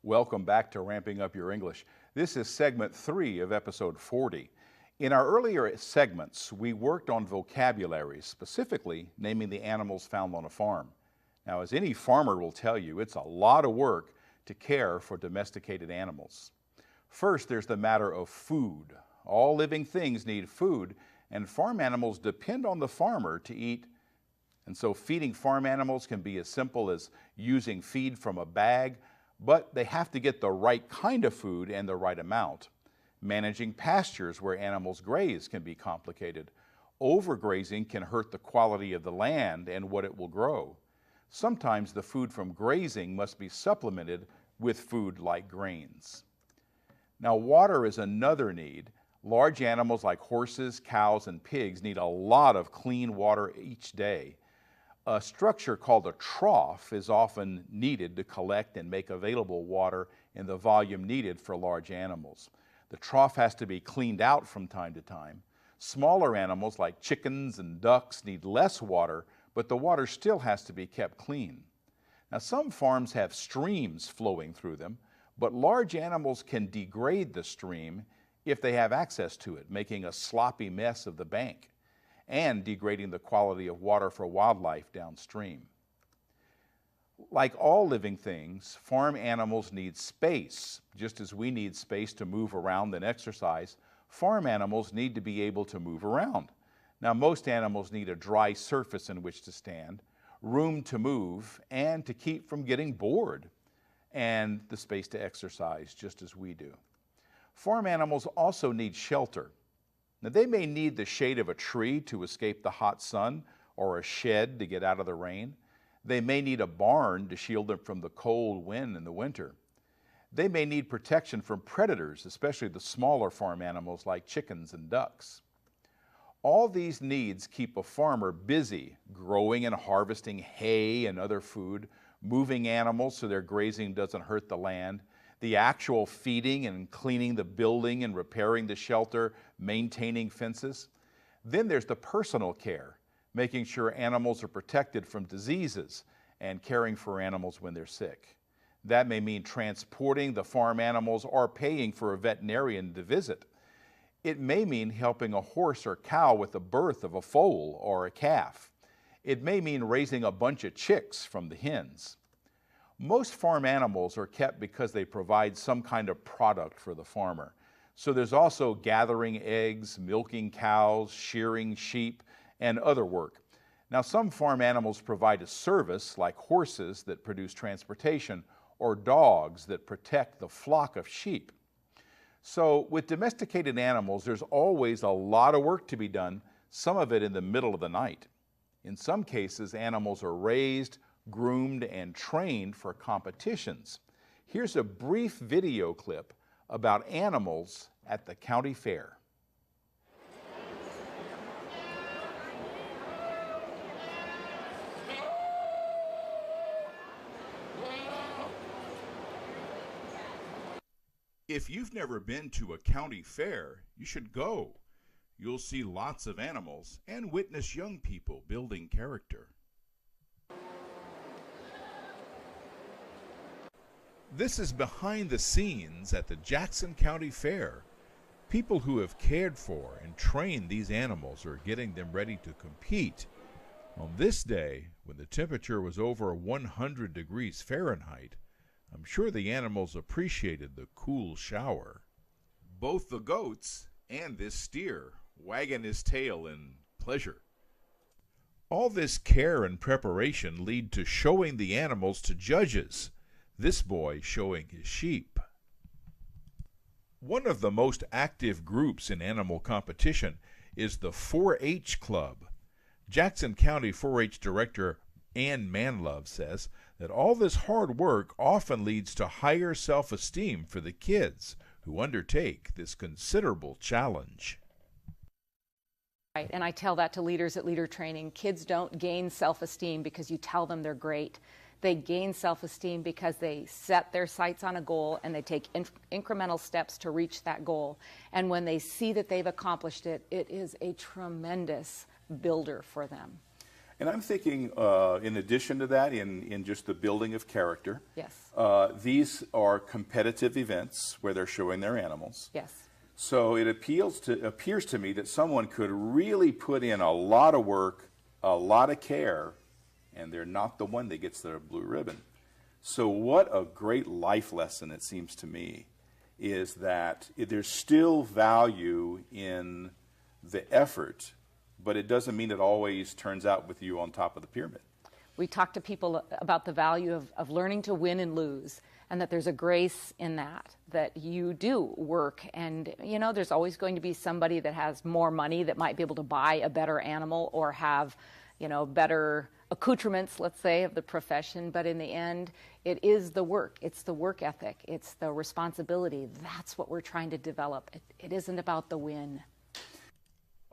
Welcome back to Ramping Up Your English. This is segment 3 of episode 40. In our earlier segments, we worked on vocabulary, specifically naming the animals found on a farm. Now, as any farmer will tell you, it's a lot of work to care for domesticated animals. First, there's the matter of food. All living things need food, and farm animals depend on the farmer to eat. And so feeding farm animals can be as simple as using feed from a bag, but they have to get the right kind of food and the right amount. Managing pastures where animals graze can be complicated. Overgrazing can hurt the quality of the land and what it will grow. Sometimes the food from grazing must be supplemented with food like grains. Now, water is another need. Large animals like horses, cows, and pigs need a lot of clean water each day. A structure called a trough is often needed to collect and make available water in the volume needed for large animals. The trough has to be cleaned out from time to time. Smaller animals like chickens and ducks need less water, but the water still has to be kept clean. Now, some farms have streams flowing through them, but large animals can degrade the stream if they have access to it, making a sloppy mess of the bank and degrading the quality of water for wildlife downstream. Like all living things, farm animals need space. Just as we need space to move around and exercise, farm animals need to be able to move around. Now, most animals need a dry surface in which to stand, room to move, and to keep from getting bored, and the space to exercise, just as we do. Farm animals also need shelter. Now, they may need the shade of a tree to escape the hot sun or a shed to get out of the rain. They may need a barn to shield them from the cold wind in the winter. They may need protection from predators, especially the smaller farm animals like chickens and ducks. All these needs keep a farmer busy growing and harvesting hay and other food, moving animals so their grazing doesn't hurt the land, the actual feeding and cleaning the building and repairing the shelter, maintaining fences. Then there's the personal care, making sure animals are protected from diseases and caring for animals when they're sick. That may mean transporting the farm animals or paying for a veterinarian to visit. It may mean helping a horse or cow with the birth of a foal or a calf. It may mean raising a bunch of chicks from the hens. Most farm animals are kept because they provide some kind of product for the farmer. So there's also gathering eggs, milking cows, shearing sheep, and other work. Now, some farm animals provide a service, like horses that produce transportation, or dogs that protect the flock of sheep. So with domesticated animals, there's always a lot of work to be done, some of it in the middle of the night. In some cases, animals are raised, groomed, and trained for competitions. Here's a brief video clip about animals at the county fair. If you've never been to a county fair, you should go. You'll see lots of animals and witness young people building character. This is behind the scenes at the Jackson County Fair. People who have cared for and trained these animals are getting them ready to compete. On this day, when the temperature was over 100 degrees Fahrenheit, I'm sure the animals appreciated the cool shower. Both the goats and this steer wagging his tail in pleasure. All this care and preparation lead to showing the animals to judges. This boy showing his sheep. One of the most active groups in animal competition is the 4-H Club. Jackson County 4-H Director Ann Manlove says that all this hard work often leads to higher self-esteem for the kids who undertake this considerable challenge. Right, and I tell that to leaders at leader training. Kids don't gain self-esteem because you tell them they're great. They gain self-esteem because they set their sights on a goal and they take incremental steps to reach that goal. And when they see that they've accomplished it, it is a tremendous builder for them. And I'm thinking, in addition to that, in just the building of character, Yes. these are competitive events where they're showing their animals. Yes. So it appears to me that someone could really put in a lot of work, a lot of care, and they're not the one that gets their blue ribbon. So what a great life lesson, it seems to me, is that there's still value in the effort, but it doesn't mean it always turns out with you on top of the pyramid. We talk to people about the value of learning to win and lose, and that there's a grace in that you do work. And, you know, there's always going to be somebody that has more money that might be able to buy a better animal or have, you know, better accoutrements, let's say, of the profession. But in the end, it is the work. It's the work ethic. It's the responsibility. That's what we're trying to develop. It isn't about the win.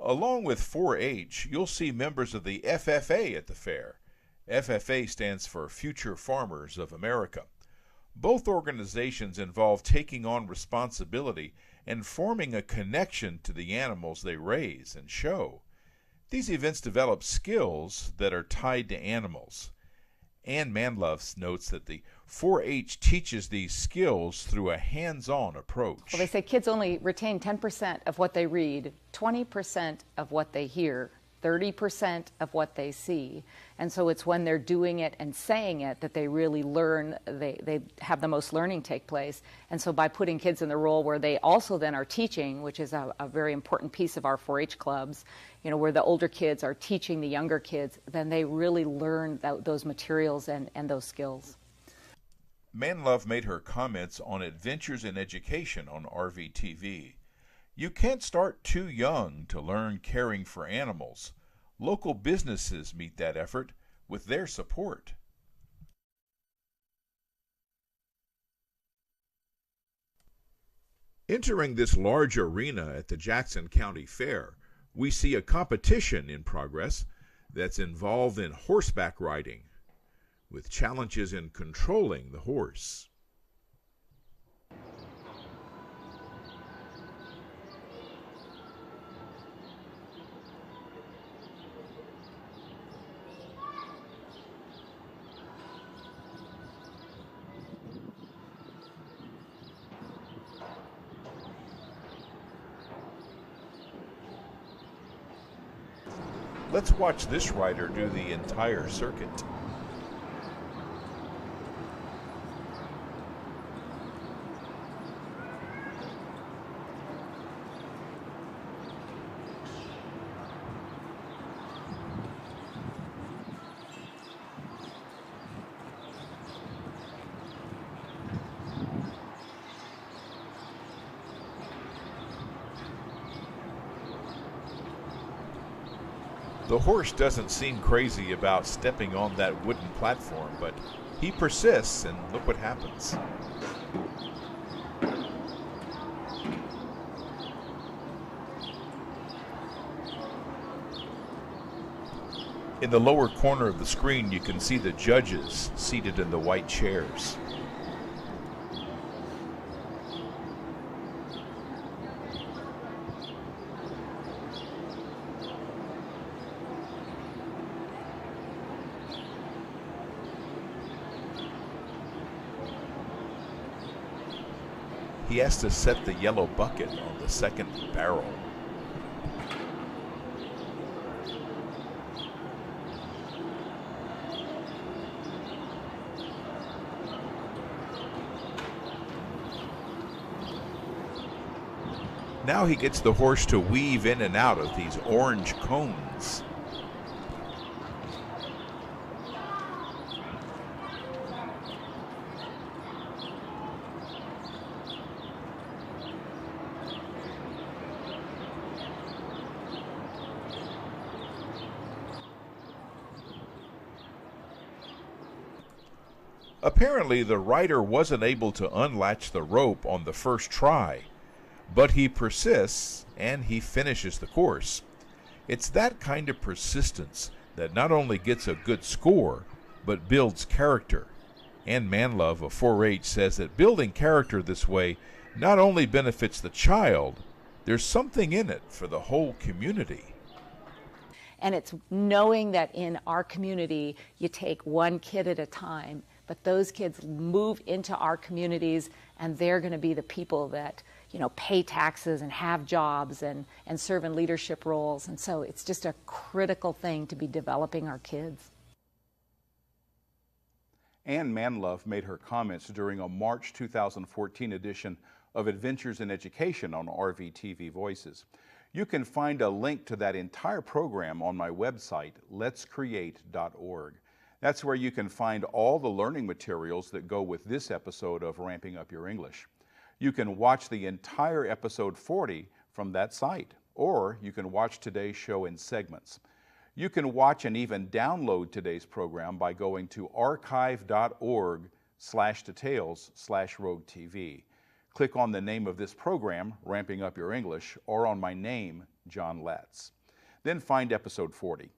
Along with 4-H, you'll see members of the FFA at the fair. FFA stands for Future Farmers of America. Both organizations involve taking on responsibility and forming a connection to the animals they raise and show. These events develop skills that are tied to animals. Ann Manlove notes that the 4-H teaches these skills through a hands-on approach. Well, they say kids only retain 10% of what they read, 20% of what they hear, 30% of what they see. And so it's when they're doing it and saying it that they really learn, they have the most learning take place. And so by putting kids in the role where they also then are teaching, which is a very important piece of our 4-H clubs, you know, where the older kids are teaching the younger kids, then they really learn those materials and those skills. Manlove made her comments on adventures in education on RVTV. You can't start too young to learn caring for animals. Local businesses meet that effort with their support. Entering this large arena at the Jackson County Fair, we see a competition in progress that's involved in horseback riding, with challenges in controlling the horse. Let's watch this rider do the entire circuit. The horse doesn't seem crazy about stepping on that wooden platform, but he persists, and look what happens. In the lower corner of the screen, you can see the judges seated in the white chairs. He has to set the yellow bucket on the second barrel. Now he gets the horse to weave in and out of these orange cones. Apparently, the rider wasn't able to unlatch the rope on the first try, but he persists and he finishes the course. It's that kind of persistence that not only gets a good score, but builds character. Ann Manlove of 4-H says that building character this way not only benefits the child, there's something in it for the whole community. And it's knowing that in our community, you take one kid at a time, but those kids move into our communities, and they're going to be the people that, pay taxes and have jobs and serve in leadership roles. And so it's just a critical thing to be developing our kids. Ann Manlove made her comments during a March 2014 edition of Adventures in Education on RVTV Voices. You can find a link to that entire program on my website, letscreate.org. That's where you can find all the learning materials that go with this episode of Ramping Up Your English. You can watch the entire episode 40 from that site, or you can watch today's show in segments. You can watch and even download today's program by going to archive.org/details/RogueTV. Click on the name of this program, Ramping Up Your English, or on my name, John Letts. Then find episode 40.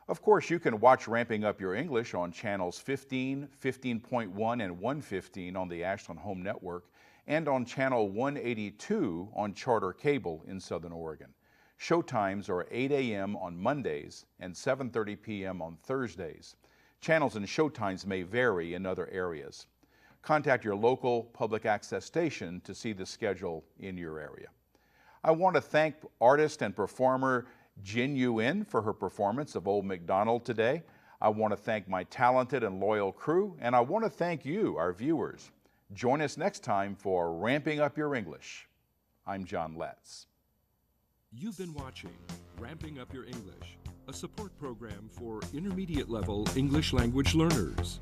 Of course, you can watch Ramping Up Your English on channels 15, 15.1, and 115 on the Ashland Home Network, and on channel 182 on Charter Cable in Southern Oregon. Showtimes are 8 a.m. on Mondays and 7:30 p.m. on Thursdays. Channels and showtimes may vary in other areas. Contact your local public access station to see the schedule in your area. I want to thank artist and performer Jin Yuen for her performance of Old MacDonald today. I want to thank my talented and loyal crew, and I want to thank you, our viewers. Join us next time for Ramping Up Your English. I'm John Letts. You've been watching Ramping Up Your English, a support program for intermediate level English language learners.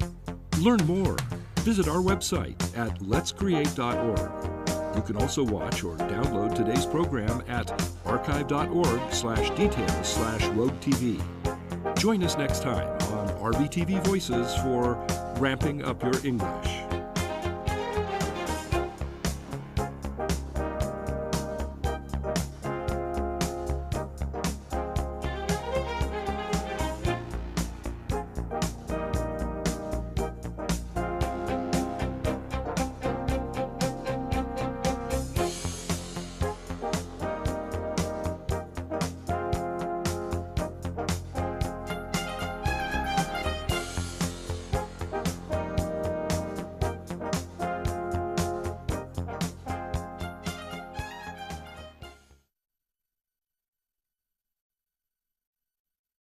Learn more. Visit our website at letscreate.org. You can also watch or download today's program at archive.org/details/RogueTV. Join us next time on RVTV Voices for Ramping Up Your English.